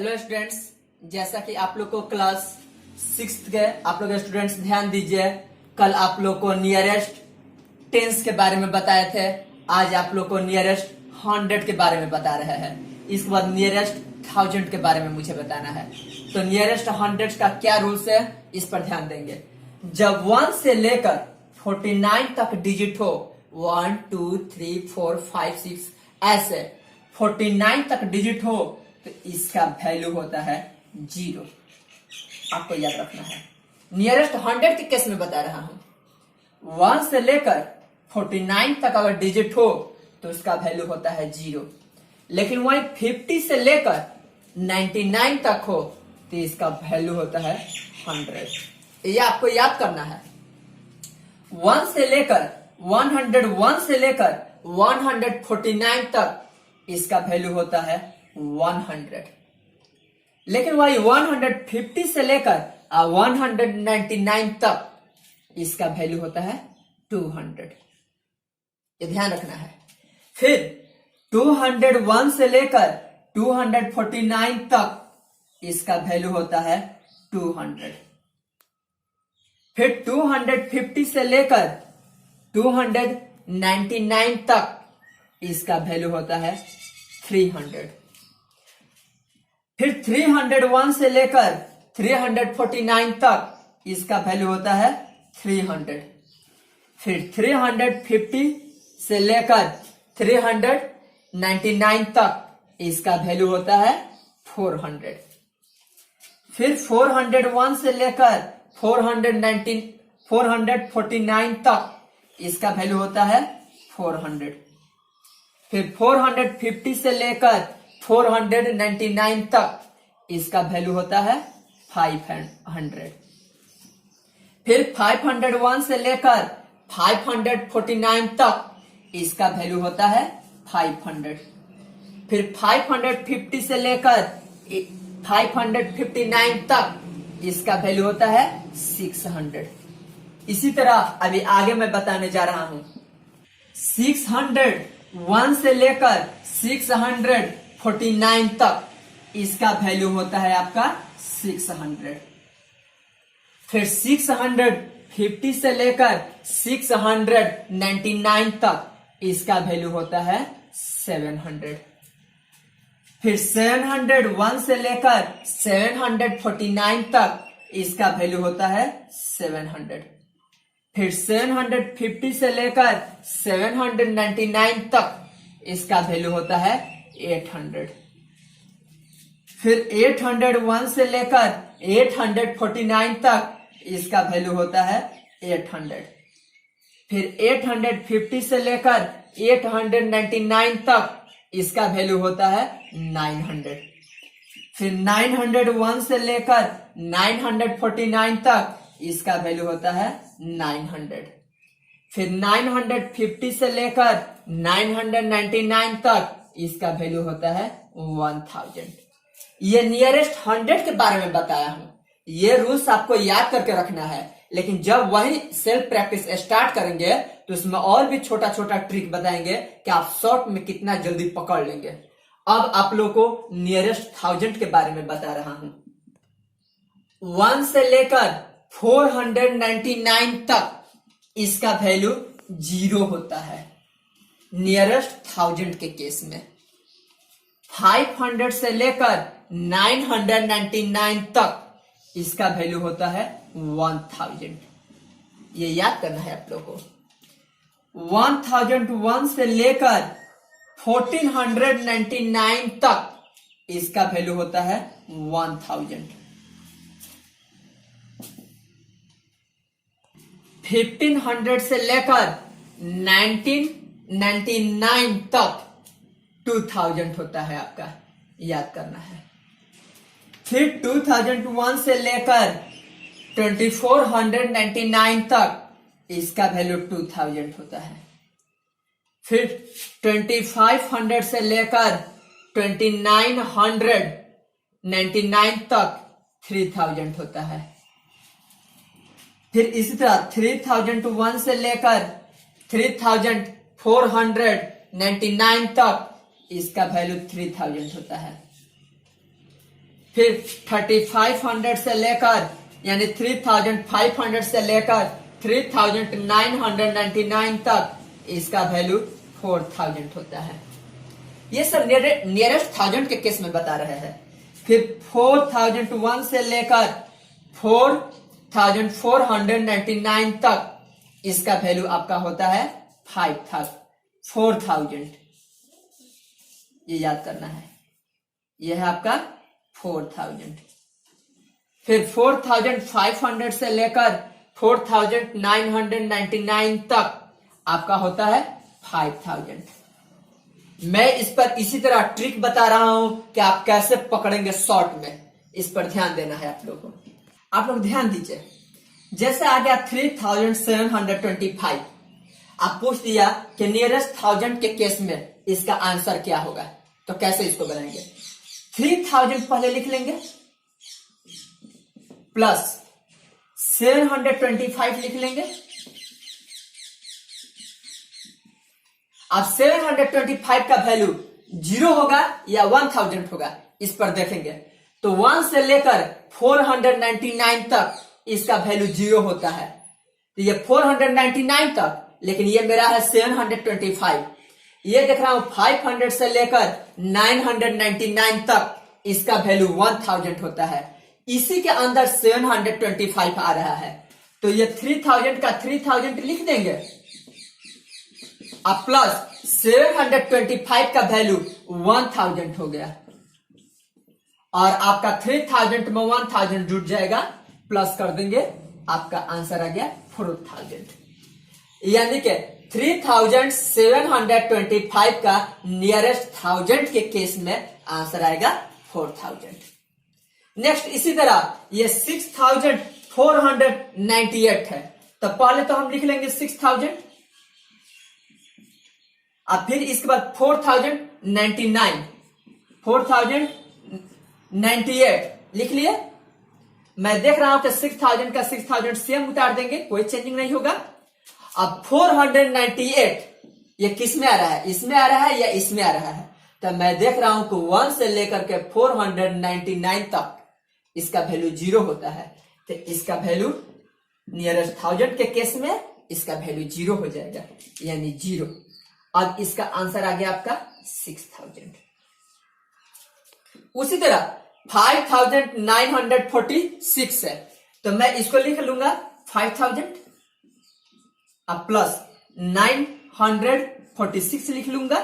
Hello students, जैसा कि आप लोग को क्लास 6 के आप लोग स्टूडेंट्स ध्यान दीजिए। कल आप लोग को नियरेस्ट टेंस के बारे में बताए थे। आज आप लोग को नियरेस्ट 100 के बारे में बता रहे हैं। इसके बाद नियरेस्ट 1000 के बारे में मुझे बताना है। तो नियरेस्ट 100 का क्या रूल्स है, इस पर ध्यान देंगे। जब 1 से लेकर 49 तक डिजिट हो, 1 2 3 4 5 6 ऐसे 49 तक डिजिट हो, तो इसका वैल्यू होता है 0। आपको याद रखना है। नियरेस्ट 100 के केस में बता रहा हूं। 1 से लेकर 49 तक अगर डिजिट हो तो उसका वैल्यू होता है 0। लेकिन वही 50 से लेकर 99 तक हो तो इसका वैल्यू होता है 100। ये आपको याद करना है। 1 से लेकर 101 से लेकर 149 तक इसका वैल्यू होता है 100। लेकिन वही 150 से लेकर 199 तक इसका वैल्यू होता है 200। ये ध्यान रखना है। फिर 201 से लेकर 249 तक इसका वैल्यू होता है 200। फिर 250 से लेकर 299 तक इसका वैल्यू होता है 300। फिर 301 से लेकर 349 तक इसका वैल्यू होता है 300। फिर 350 से लेकर 399 तक इसका वैल्यू होता है 400। फिर 401 से लेकर 449 तक इसका वैल्यू होता है 400। फिर 450 से लेकर 499 तक इसका वैल्यू होता है 500। फिर 501 से लेकर 549 तक इसका वैल्यू होता है 500। फिर 550 से लेकर 559 तक इसका वैल्यू होता है 600। इसी तरह अभी आगे मैं बताने जा रहा हूं। 601 से लेकर 649 तक इसका वैल्यू होता है आपका 600। फिर 650 से लेकर 699 तक इसका वैल्यू होता है 700। फिर 701 से लेकर 749 तक इसका वैल्यू होता है 700। फिर 750 से लेकर 799 तक इसका वैल्यू होता है 800। फिर 801 से लेकर 849 तक इसका वैल्यू होता है 800। फिर 850 से लेकर 899 तक इसका वैल्यू होता है 900। फिर 901 से लेकर 949 तक इसका वैल्यू होता है 900। फिर 950 से लेकर 999 तक इसका वैल्यू होता है 1000। ये नियरेस्ट 100 के बारे में बताया हूं। ये रूल्स आपको याद करके रखना है। लेकिन जब वही सेल्फ प्रैक्टिस स्टार्ट करेंगे तो उसमें और भी छोटा छोटा ट्रिक बताएंगे कि आप शॉर्ट में कितना जल्दी पकड़ लेंगे। अब आप लोग को नियरेस्ट 1000 के बारे में बता रहा हूं। 1 से लेकर 499 तक इसका वैल्यू 0 होता है नियरेस्ट 1000 के केस में। 500 से लेकर 999 तक इसका वैल्यू होता है 1000। ये याद करना है आप लोगों को। 1001 से लेकर 1499 तक इसका वैल्यू होता है 1000। 1500 से लेकर 1999 तक 2000 होता है आपका, याद करना है। फिर 2001 से लेकर 2499 तक इसका वैल्यू 2000 होता है। फिर 2500 से लेकर 2999 तक 3000 होता है। फिर इसी तरह 3001 से लेकर 3499 तक इसका वैल्यू 3000 होता है। फिर 3500 से लेकर यानी 3500 से लेकर 3999 तक इसका वैल्यू 4000 होता है। ये सब नियरेस्ट थाउजेंड के केस में बता रहे हैं। फिर 4001 से लेकर 4499 तक इसका वैल्यू आपका होता है 4000। ये याद करना है, यह है आपका 4000। फिर 4500 से लेकर 4999 तक आपका होता है 5000। मैं इस पर इसी तरह ट्रिक बता रहा हूं कि आप कैसे पकड़ेंगे शॉर्ट में, इस पर ध्यान देना है आप लोगों को। आप लोग ध्यान दीजिए, जैसे आ गया 3725, आप पूछ दिया कि नियरेस्ट थाउजेंड के केस में इसका आंसर क्या होगा, तो कैसे इसको बनाएंगे। 3000 पहले लिख लेंगे प्लस 725 लिख लेंगे। अब 725 का वैल्यू 0 होगा या 1000 होगा, इस पर देखेंगे। तो 1 से लेकर 499 तक इसका वैल्यू 0 होता है, तो ये 499 तक, लेकिन ये मेरा है 725। ये देख रहा हूं 500 से लेकर 999 तक इसका वैल्यू 1000 होता है। इसी के अंदर 725 आ रहा है, तो ये 3000 का 3000 लिख देंगे। अब प्लस 725 का वैल्यू 1000 हो गया, और आपका 3000 में 1000 जुड़ जाएगा, प्लस कर देंगे, आपका आंसर आ गया 4000। यानी कि 3725 का नियरेस्ट थाउजेंड के केस में आंसर आएगा 4000। नेक्स्ट इसी तरह ये 6498 है, तो पहले तो हम लिख लेंगे 6000, अब फिर इसके बाद 4098 लिख लिए। मैं देख रहा हूं कि 6000 का 6000 सेम उतार देंगे, कोई चेंजिंग नहीं होगा। अब 498 ये किस में आ रहा है, इसमें आ रहा है या इसमें आ रहा है, तो मैं देख रहा हूं कि 1 से लेकर के 499 तक इसका वैल्यू 0 होता है, तो इसका वैल्यू नियरेस्ट थाउजेंड के केस में इसका वैल्यू 0 हो जाएगा, यानी 0। अब इसका आंसर आ गया आपका 6000। उसी तरह 5946 है, तो मैं इसको लिख लूंगा 5000, अब प्लस 946 लिख लूंगा।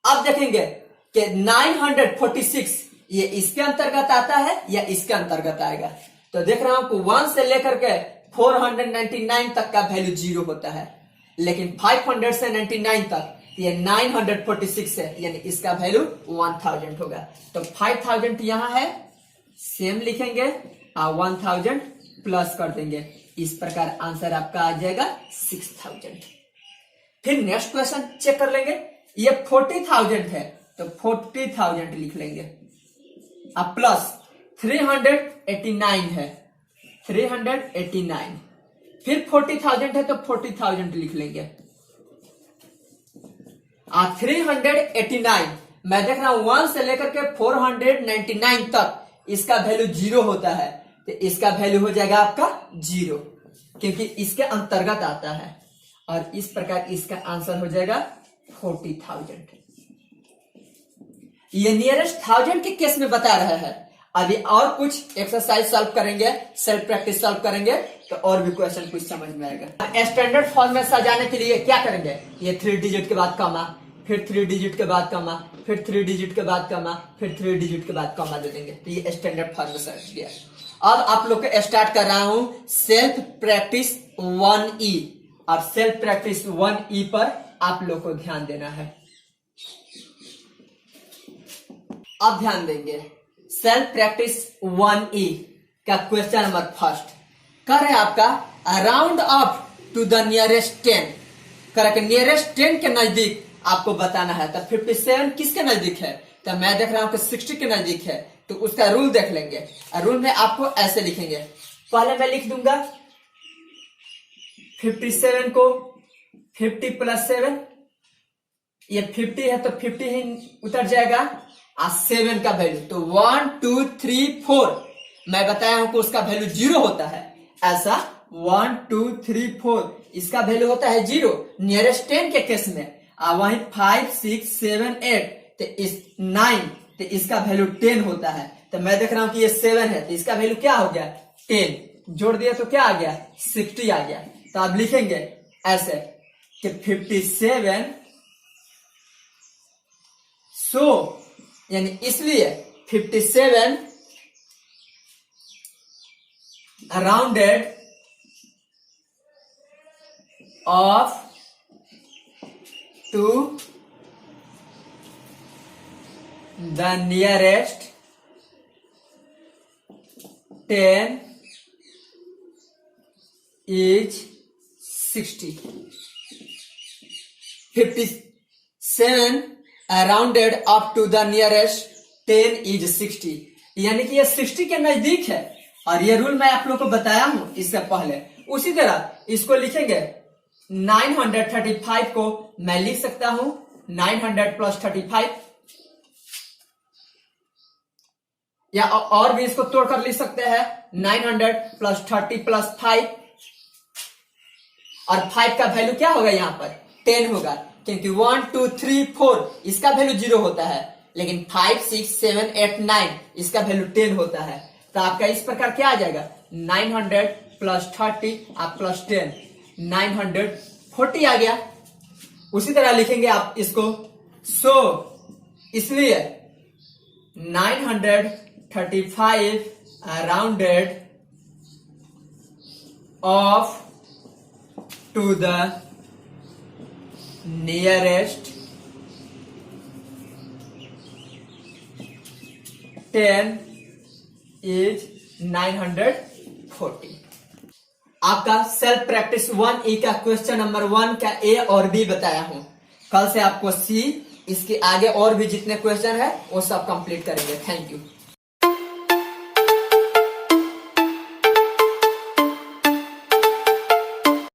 अब देखेंगे कि 946 ये इसके अंतर्गत आता है या इसके अंतर्गत आएगा, तो देख रहा हूं कि 1 से लेकर के 499 तक का वैल्यू 0 होता है, लेकिन 500 से 99 तक ये 946 है, यानी इसका वैल्यू 1000 होगा। तो 5000 यहां है, सेम लिखेंगे, और 1000 प्लस कर देंगे, इस प्रकार आंसर आपका आ जाएगा 6000। फिर नेक्स्ट क्वेश्चन चेक कर लेंगे, ये 40,000 है, तो 40,000 लिख लेंगे। अब प्लस 389 है, 389, फिर 40,000 है तो 40,000 लिख लेंगे। 389 मैं देख रहा हूं 1 से लेकर के 499 तक इसका वैल्यू 0 होता है, तो इसका वैल्यू हो जाएगा आपका 0, क्योंकि इसके अंतर्गत आता है, और इस प्रकार इसका आंसर हो जाएगा 40,000। ये नियरेस्ट थाउजेंड के केस में बता रहा है। अभी और कुछ एक्सरसाइज सॉल्व करेंगे, सेल्फ प्रैक्टिस सॉल्व करेंगे, तो और भी क्वेश्चन कुछ समझ में आएगा। स्टैंडर्ड फॉर्म में सजाने के लिए क्या करेंगे, ये 3 डिजिट के बाद कॉमा, फिर 3 डिजिट के बाद कॉमा, फिर 3 डिजिट के बाद कॉमा, फिर 3 डिजिट के बाद कॉमा दे देंगे, तो ये स्टैंडर्ड फॉर्म में सज गया। अब आप लोग को स्टार्ट कर रहा हूं सेल्फ प्रैक्टिस 1E, और सेल्फ प्रैक्टिस 1E पर आप लोग को ध्यान देना है। अब ध्यान देंगे, सेल्फ प्रैक्टिस 1E का क्वेश्चन नंबर फर्स्ट कर है आपका round up to the nearest 10, कर नियरेस्ट 10 के नजदीक आपको बताना है। तो 57 किसके नजदीक है, तो मैं देख रहा हूं कि 60 के नजदीक है, तो उसका रूल देख लेंगे। रूल में आपको ऐसे लिखेंगे, पहले मैं लिख दूंगा 57 को 50 प्लस 7, ये 50 है तो 50 ही उतर जाएगा, और 7 का वैल्यू, तो 1 2 3 4 मैं बताया हूं कि उसका वैल्यू 0 होता है। ऐसा 1 2 3 4 इसका वैल्यू होता है 0 नियरेस्ट 10 के केस में। वहीं 5 6 7 8 तो इस 9 तो इसका वैल्यू 10 होता है। तो मैं देख रहा हूं कि ये 7 है तो इसका वैल्यू क्या हो गया 10, जोड़ दिया तो क्या आ गया 60 आ गया। तो आप लिखेंगे ऐसे कि 57 सो यानी इसलिए 57 rounded off to the nearest 10 is 60। 57 rounded up to the nearest 10 is 60, यानी कि ये 60 के नजदीक है। और ये रूल मैं आप लोग को बताया हूं इससे पहले। उसी तरह इसको लिखेंगे 935 को मैं लिख सकता हूं 900 प्लस 35, या और भी इसको तोड़कर लिख सकते हैं 900 प्लस 30 प्लस 5, और 5 का वैल्यू क्या होगा यहाँ पर 10 होगा, क्योंकि 1 2 3 4 इसका वैल्यू 0 होता है, लेकिन 5 6 7 8 9 इसका वैल्यू 10 होता है। तो आपका इस प्रकार क्या आ जाएगा 900 प्लस 30 आप प्लस 10 940 आ गया। उसी तरह लिखेंगे आप इसको, सो इसलिए 935 rounded off to the nearest 10 is 940। आपका सेल्फ प्रैक्टिस 1E का क्वेश्चन नंबर 1 का ए और बी बताया हूं। कल से आपको सी, इसके आगे और भी जितने क्वेश्चन है वो सब कंप्लीट करेंगे। Thank you.